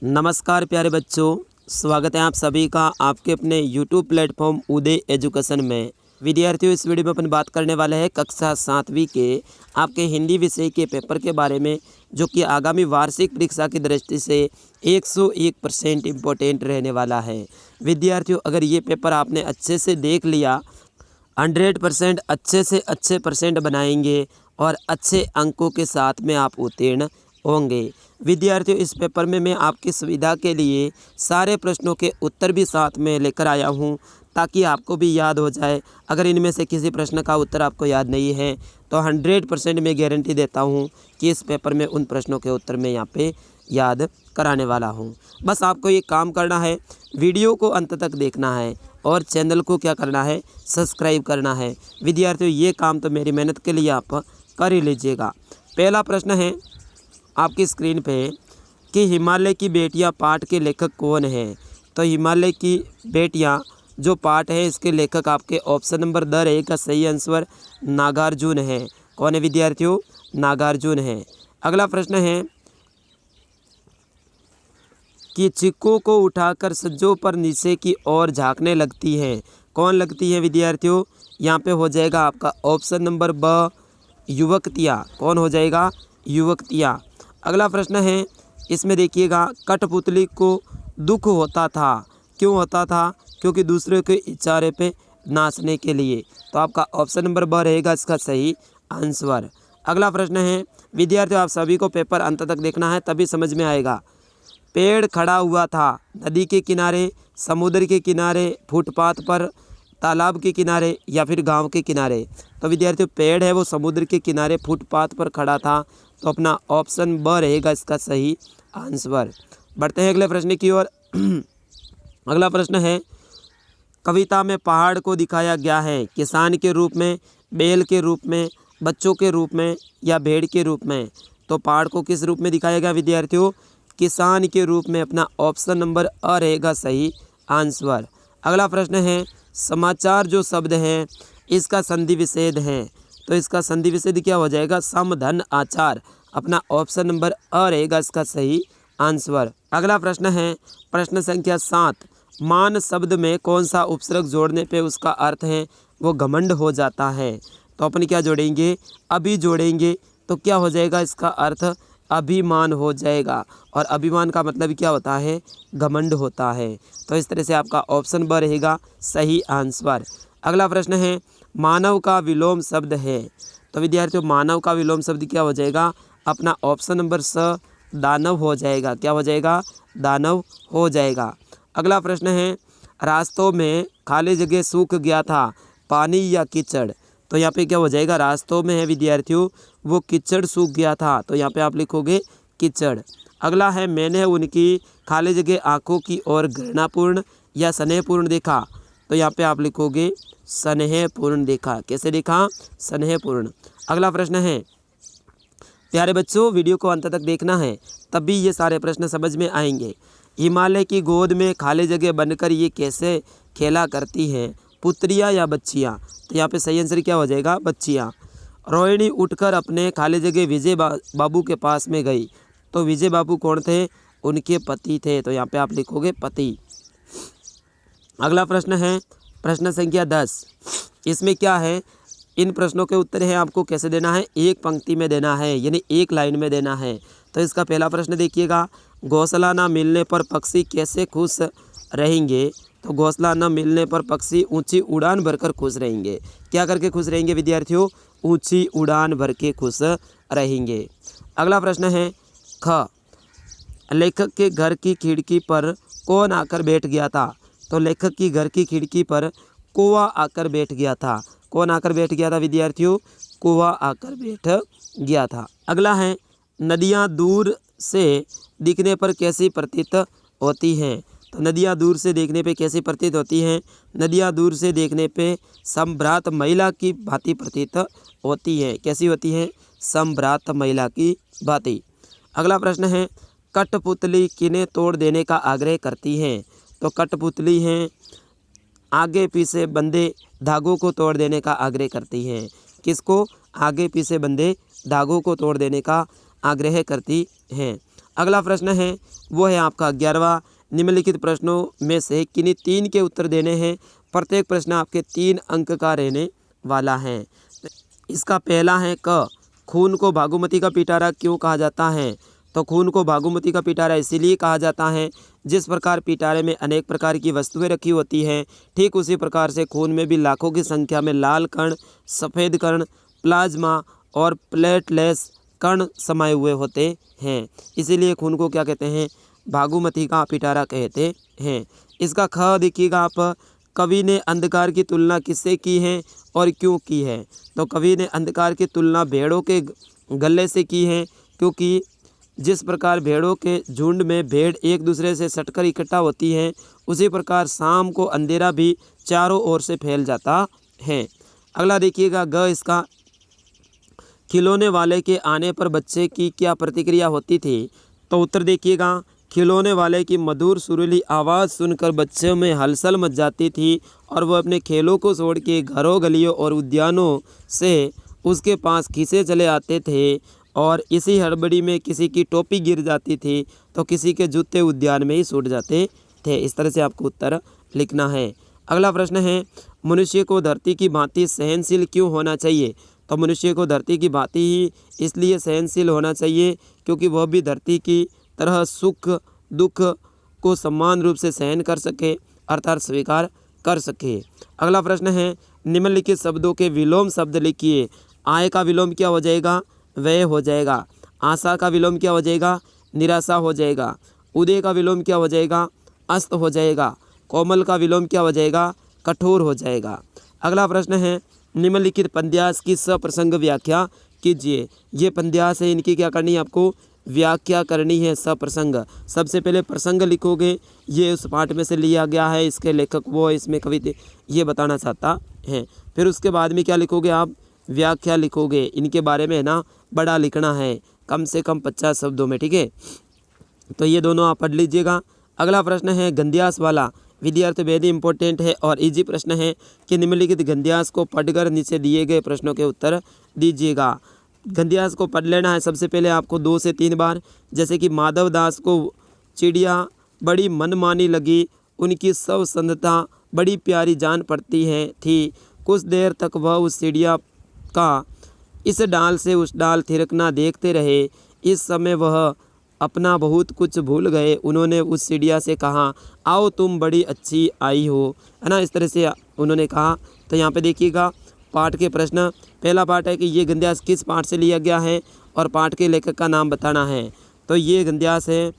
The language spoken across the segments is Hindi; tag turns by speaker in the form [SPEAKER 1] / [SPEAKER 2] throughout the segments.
[SPEAKER 1] नमस्कार प्यारे बच्चों, स्वागत है आप सभी का आपके अपने YouTube प्लेटफॉर्म उदय एजुकेशन में। विद्यार्थियों, इस वीडियो में अपन बात करने वाले हैं कक्षा 7वीं के आपके हिंदी विषय के पेपर के बारे में, जो कि आगामी वार्षिक परीक्षा की दृष्टि से 101% इम्पोर्टेंट रहने वाला है। विद्यार्थियों, अगर ये पेपर आपने अच्छे से देख लिया, 100% अच्छे से अच्छे परसेंट बनाएंगे और अच्छे अंकों के साथ में आप उत्तीर्ण होंगे। विद्यार्थियों, इस पेपर में मैं आपकी सुविधा के लिए सारे प्रश्नों के उत्तर भी साथ में लेकर आया हूं, ताकि आपको भी याद हो जाए। अगर इनमें से किसी प्रश्न का उत्तर आपको याद नहीं है तो 100% मैं गारंटी देता हूं कि इस पेपर में उन प्रश्नों के उत्तर मैं यहाँ पे याद कराने वाला हूं। बस आपको ये काम करना है, वीडियो को अंत तक देखना है और चैनल को क्या करना है, सब्सक्राइब करना है। विद्यार्थियों, ये काम तो मेरी मेहनत के लिए आप कर ही लीजिएगा। पहला प्रश्न है आपकी स्क्रीन पे कि हिमालय की बेटियां पाठ के लेखक कौन हैं। तो हिमालय की बेटियां जो पाठ है, इसके लेखक आपके ऑप्शन नंबर द रहेगा सही आंसर नागार्जुन है। कौन है विद्यार्थियों? नागार्जुन है। अगला प्रश्न है कि चिक्कों को उठाकर सज्जों पर नीचे की ओर झांकने लगती हैं। कौन लगती है विद्यार्थियों? यहाँ पे हो जाएगा आपका ऑप्शन नंबर ब युवतियाँ। कौन हो जाएगा? युवतियाँ। अगला प्रश्न है, इसमें देखिएगा, कठपुतली को दुख होता था। क्यों होता था? क्योंकि दूसरे के इशारे पे नाचने के लिए। तो आपका ऑप्शन नंबर ब रहेगा इसका सही आंसर। अगला प्रश्न है विद्यार्थियों, आप सभी को पेपर अंत तक देखना है, तभी समझ में आएगा। पेड़ खड़ा हुआ था नदी के किनारे, समुद्र के किनारे, फुटपाथ पर, तालाब के किनारे या फिर गांव के किनारे। तो विद्यार्थियों, पेड़ है वो समुद्र के किनारे फुटपाथ पर खड़ा था, तो अपना ऑप्शन ब रहेगा इसका सही आंसर। बढ़ते हैं अगले प्रश्न की ओर। अगला प्रश्न है, कविता में पहाड़ को दिखाया गया है किसान के रूप में, बैल के रूप में, बच्चों के रूप में या भेड़ के रूप में। तो पहाड़ को किस रूप में दिखाया गया विद्यार्थियों? किसान के रूप में। अपना ऑप्शन नंबर अ रहेगा सही आंसर। अगला प्रश्न है, समाचार जो शब्द हैं इसका संधि विच्छेद है। तो इसका संधि विच्छेद क्या हो जाएगा? सम धन आचार। अपना ऑप्शन नंबर अ रहेगा इसका सही आंसर। अगला प्रश्न है प्रश्न संख्या 7, मान शब्द में कौन सा उपसर्ग जोड़ने पे उसका अर्थ है वो घमंड हो जाता है। तो अपन क्या जोड़ेंगे? अभी जोड़ेंगे। तो क्या हो जाएगा? इसका अर्थ अभिमान हो जाएगा, और अभिमान का मतलब क्या होता है? घमंड होता है। तो इस तरह से आपका ऑप्शन ब रहेगा सही आंसर। अगला प्रश्न है, मानव का विलोम शब्द है। तो विद्यार्थियों, मानव का विलोम शब्द क्या हो जाएगा? अपना ऑप्शन नंबर स दानव हो जाएगा। क्या हो जाएगा? दानव हो जाएगा। अगला प्रश्न है, रास्तों में खाली जगह सूख गया था, पानी या कीचड़। तो यहाँ पे क्या हो जाएगा? रास्तों में है विद्यार्थियों वो कीचड़ सूख गया था, तो यहाँ पे आप लिखोगे कीचड़। अगला है, मैंने उनकी खाली जगह आंखों की ओर घृणापूर्ण या स्नेहपूर्ण देखा। तो यहाँ पे आप लिखोगे स्नेहपूर्ण देखा। कैसे देखा? स्नेहपूर्ण। अगला प्रश्न है, प्यारे बच्चों वीडियो को अंत तक देखना है, तभी ये सारे प्रश्न समझ में आएंगे। हिमालय की गोद में खाली जगह बनकर ये कैसे खेला करती हैं? पुत्रियाँ या बच्चियाँ? तो यहाँ पे सही आंसर क्या हो जाएगा? बच्चियाँ। रोहिणी उठकर अपने खाली जगह विजय बाबू के पास में गई। तो विजय बाबू कौन थे? उनके पति थे। तो यहाँ पे आप लिखोगे पति। अगला प्रश्न है प्रश्न संख्या 10। इसमें क्या है? इन प्रश्नों के उत्तर हैं आपको कैसे देना है? एक पंक्ति में देना है, यानी एक लाइन में देना है। तो इसका पहला प्रश्न देखिएगा, घोंसला न मिलने पर पक्षी कैसे खुश रहेंगे? तो घोंसला न मिलने पर पक्षी ऊंची उड़ान भरकर खुश रहेंगे। क्या करके खुश रहेंगे विद्यार्थियों? ऊंची उड़ान भर के खुश रहेंगे। अगला प्रश्न है ख, लेखक के घर की खिड़की पर कौन आकर बैठ गया था? तो लेखक की घर की खिड़की पर कौवा आकर बैठ गया था। कौन आकर बैठ गया था विद्यार्थियों? कौवा आकर बैठ गया था। अगला है, नदियाँ दूर से दिखने पर कैसी प्रतीत होती हैं? तो नदियाँ दूर से देखने पे कैसी प्रतीत होती हैं? नदियाँ दूर से देखने पे संभ्रात महिला की भांति प्रतीत होती है। कैसी होती हैं? संभ्रात महिला की भांति। अगला प्रश्न है, कठपुतली किन्हें तोड़ देने का आग्रह करती हैं? तो कठपुतली हैं आगे पीछे बंधे धागों को तोड़ देने का आग्रह करती हैं। किसको? आगे पीछे बंधे धागों को तोड़ देने का आग्रह करती हैं। अगला प्रश्न है वो है आपका 11वां। निम्नलिखित प्रश्नों में से किन्हीं 3 के उत्तर देने हैं। प्रत्येक प्रश्न आपके 3 अंक का रहने वाला है। इसका पहला है क, खून को भागुमती का पिटारा क्यों कहा जाता है? तो खून को भागुमती का पिटारा इसीलिए कहा जाता है जिस प्रकार पिटारे में अनेक प्रकार की वस्तुएं रखी होती हैं, ठीक उसी प्रकार से खून में भी लाखों की संख्या में लाल कण, सफ़ेद कण, प्लाज्मा और प्लेटलेट्स कण समाये हुए होते हैं। इसीलिए खून को क्या कहते हैं? भागुमती का पिटारा कहते हैं। इसका ख देखिएगा आप, कवि ने अंधकार की तुलना किससे की है और क्यों की है? तो कवि ने अंधकार की तुलना भेड़ों के गले से की है, क्योंकि जिस प्रकार भेड़ों के झुंड में भेड़ एक दूसरे से सटकर इकट्ठा होती हैं, उसी प्रकार शाम को अंधेरा भी चारों ओर से फैल जाता है। अगला देखिएगा ग, इसका खिलौने वाले के आने पर बच्चे की क्या प्रतिक्रिया होती थी? तो उत्तर देखिएगा, खिलौने वाले की मधुर सुरीली आवाज़ सुनकर बच्चों में हलचल मच जाती थी और वह अपने खेलों को छोड़ के घरों, गलियों और उद्यानों से उसके पास खींचे चले आते थे। और इसी हड़बड़ी में किसी की टोपी गिर जाती थी तो किसी के जूते उद्यान में ही छूट जाते थे। इस तरह से आपको उत्तर लिखना है। अगला प्रश्न है, मनुष्य को धरती की भांति सहनशील क्यों होना चाहिए? तो मनुष्य को धरती की भांति ही इसलिए सहनशील होना चाहिए क्योंकि वह भी धरती की तरह सुख दुख को समान रूप से सहन कर सके, अर्थात स्वीकार कर सके। अगला प्रश्न है, निम्नलिखित शब्दों के विलोम शब्द लिखिए। आय का विलोम क्या हो जाएगा? व्यय हो जाएगा। आशा का विलोम क्या हो जाएगा? निराशा हो जाएगा। उदय का विलोम क्या हो जाएगा? अस्त हो जाएगा। कोमल का विलोम क्या हो जाएगा? कठोर हो जाएगा। अगला प्रश्न है, निम्नलिखित पद्यांश की सप्रसंग व्याख्या कीजिए। ये पद्यांश है, इनकी क्या करनी है? आपको व्याख्या करनी है सप्रसंग। सबसे पहले प्रसंग लिखोगे, ये उस पाठ में से लिया गया है, इसके लेखक वो, इसमें कवि ये बताना चाहता है। फिर उसके बाद में क्या लिखोगे आप? व्याख्या लिखोगे। इनके बारे में ना बड़ा लिखना है, कम से कम 50 शब्दों में, ठीक है। तो ये दोनों आप पढ़ लीजिएगा। अगला प्रश्न है गंध्यास वाला, विद्यार्थी वेरी इंपॉर्टेंट है और इजी प्रश्न है कि निम्नलिखित गंध्यास को पढ़कर नीचे दिए गए प्रश्नों के उत्तर दीजिएगा। गंध्यास को पढ़ लेना है सबसे पहले आपको 2 से 3 बार। जैसे कि माधव दास को चिड़िया बड़ी मनमानी लगी, उनकी स्वसंधता बड़ी प्यारी जान पड़ती है थी। कुछ देर तक वह उस चिड़िया का इस डाल से उस डाल थिरकना देखते रहे। इस समय वह अपना बहुत कुछ भूल गए। उन्होंने उस चिड़िया से कहा, आओ तुम बड़ी अच्छी आई हो, है ना, इस तरह से उन्होंने कहा। तो यहाँ पे देखिएगा पाठ के प्रश्न। पहला पाठ है कि ये गंध्यास किस पाठ से लिया गया है और पाठ के लेखक का नाम बताना है। तो ये गंध्यास है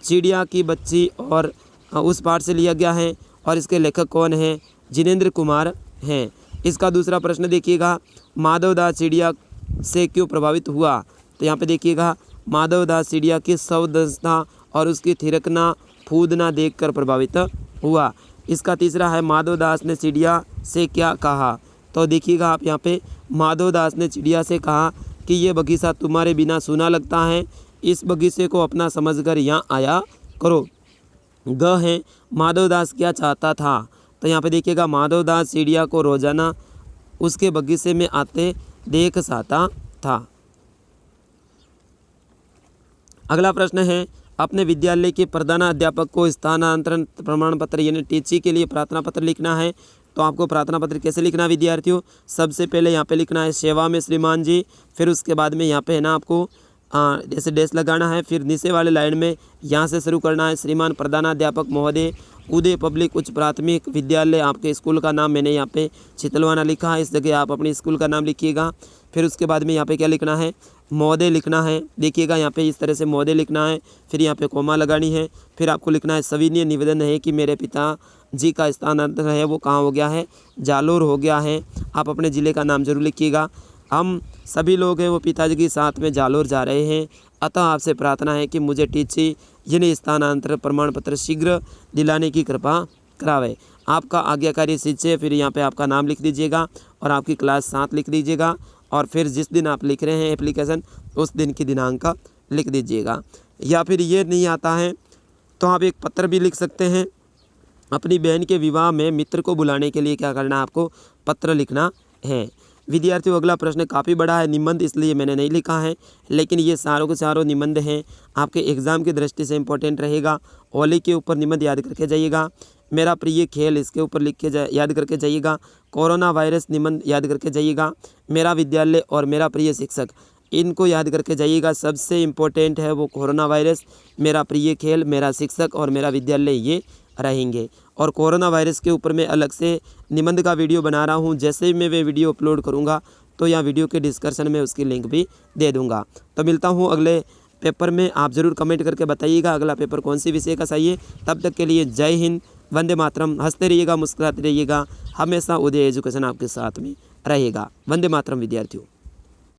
[SPEAKER 1] चिड़िया की बच्ची और उस पाठ से लिया गया है और इसके लेखक कौन है? जिनेंद्र कुमार हैं। इसका दूसरा प्रश्न देखिएगा, माधवदास चिड़िया से क्यों प्रभावित हुआ? तो यहाँ पे देखिएगा माधवदास चिड़िया की स्वदंशता और उसकी थिरकना फूदना देखकर प्रभावित हुआ। इसका तीसरा है माधवदास ने चिड़िया से क्या कहा? तो देखिएगा आप यहाँ पे माधवदास ने चिड़िया से कहा कि ये बगीचा तुम्हारे बिना सूना लगता है, इस बगीचे को अपना समझकर यहाँ आया करो। ग है माधवदास क्या चाहता था? तो यहाँ पे देखिएगा माधवदास चिड़िया को रोजाना उसके बगीचे में आते देख चाहता था। अगला प्रश्न है, अपने विद्यालय के प्रधानाध्यापक को स्थानांतरण प्रमाण पत्र यानी टीसी के लिए प्रार्थना पत्र लिखना है। तो आपको प्रार्थना पत्र कैसे लिखना है विद्यार्थियों? सबसे पहले यहाँ पे लिखना है सेवा में श्रीमान जी। फिर उसके बाद में यहाँ पे है ना आपको जैसे डैश लगाना है। फिर नीचे वाले लाइन में यहाँ से शुरू करना है, श्रीमान प्रधानाध्यापक महोदय उदय पब्लिक उच्च प्राथमिक विद्यालय। आपके स्कूल का नाम मैंने यहाँ पे चितलवाना लिखा है, इस जगह आप अपने स्कूल का नाम लिखिएगा। फिर उसके बाद में यहाँ पे क्या लिखना है? महोदय लिखना है। देखिएगा यहाँ पे इस तरह से महोदय लिखना है, फिर यहाँ पे कोमा लगानी है। फिर आपको लिखना है सविनय निवेदन है कि मेरे पिता जी का स्थानांतरण है वो कहाँ हो गया है? जालोर हो गया है। आप अपने ज़िले का नाम जरूर लिखिएगा। हम सभी लोग हैं वो पिताजी के साथ में जालोर जा रहे हैं, अतः आपसे प्रार्थना है कि मुझे टीसी यानी स्थानांतरण प्रमाण पत्र शीघ्र दिलाने की कृपा करावे। आपका आज्ञाकारी शिष्य, फिर यहाँ पे आपका नाम लिख दीजिएगा और आपकी क्लास 7 लिख दीजिएगा और फिर जिस दिन आप लिख रहे हैं एप्लीकेशन उस दिन की दिनांक लिख दीजिएगा। या फिर ये नहीं आता है तो आप एक पत्र भी लिख सकते हैं। अपनी बहन के विवाह में मित्र को बुलाने के लिए क्या करना है? आपको पत्र लिखना है। विद्यार्थियों अगला प्रश्न काफ़ी बड़ा है, निबंध इसलिए मैंने नहीं लिखा है, लेकिन ये सारों के सारों निबंध हैं, आपके एग्ज़ाम की दृष्टि से इम्पोर्टेंट रहेगा। होली के ऊपर निबंध याद करके जाइएगा। मेरा प्रिय खेल इसके ऊपर लिख के याद करके जाइएगा। कोरोना वायरस निबंध याद करके जाइएगा। मेरा विद्यालय और मेरा प्रिय शिक्षक, इनको याद करके जाइएगा। सबसे इम्पोर्टेंट है वो कोरोना वायरस, मेरा प्रिय खेल, मेरा शिक्षक और मेरा विद्यालय, ये रहेंगे। और कोरोना वायरस के ऊपर मैं अलग से निबंध का वीडियो बना रहा हूँ। जैसे ही मैं वे वीडियो अपलोड करूँगा तो यहाँ वीडियो के डिस्क्रिप्शन में उसकी लिंक भी दे दूँगा। तो मिलता हूँ अगले पेपर में। आप ज़रूर कमेंट करके बताइएगा अगला पेपर कौन सी विषय का सही है। तब तक के लिए जय हिंद, वंदे मातरम। हंसते रहिएगा, मुस्कुराते रहिएगा, हमेशा उदय एजुकेशन आपके साथ में रहेगा। वंदे मातरम विद्यार्थियों।